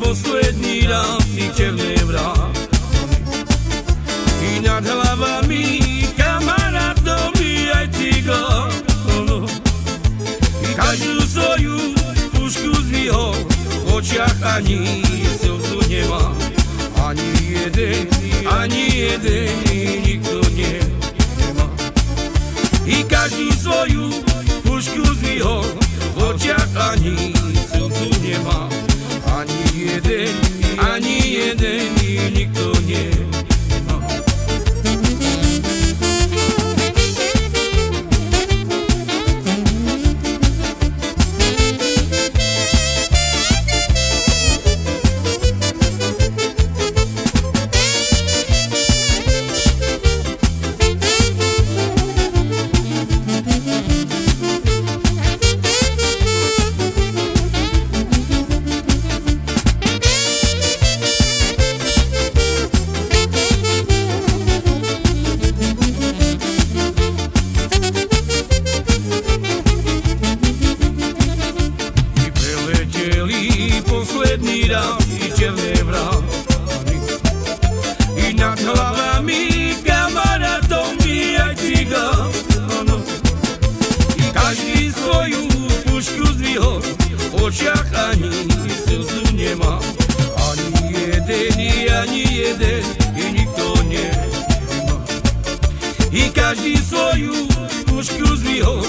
poslední raz i černé vrátky. I nad hlavami kamarátovi aj cigla. I každú svoju pušku zdvihol, v očiach ani slzu nemá. Ani jeden, nikto nemá. I každý svoju pušku zdvihol, v očiach ani slzu nemá. Ani jeden, nikto nemá. Posledný raz i černé vrátky. I nad hlavami kamarátovi aj cigla. I každý svoju pušku zdvihol, v očiach ani slzu nemá. Ani jeden, i nikto nemá. I každý svoju pušku zdvihol,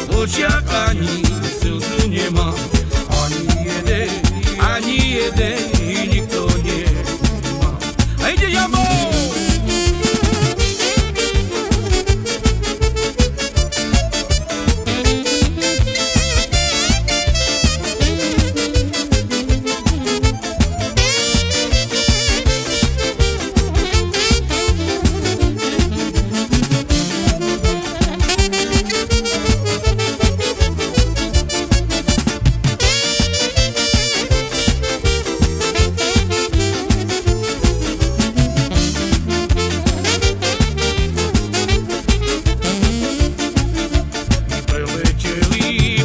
v očiach ani slzu nemá. Ani jeden, i nikto nemá. A ide Jamo!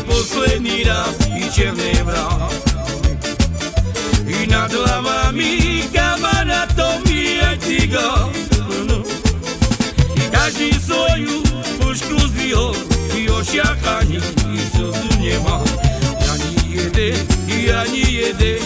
Posledný raz i černé vrátky. I nad hlavami kamarátovi aj cigla. I každý svoju pušku zdvihol, v očiach ani slzu nemá. Ani jeden,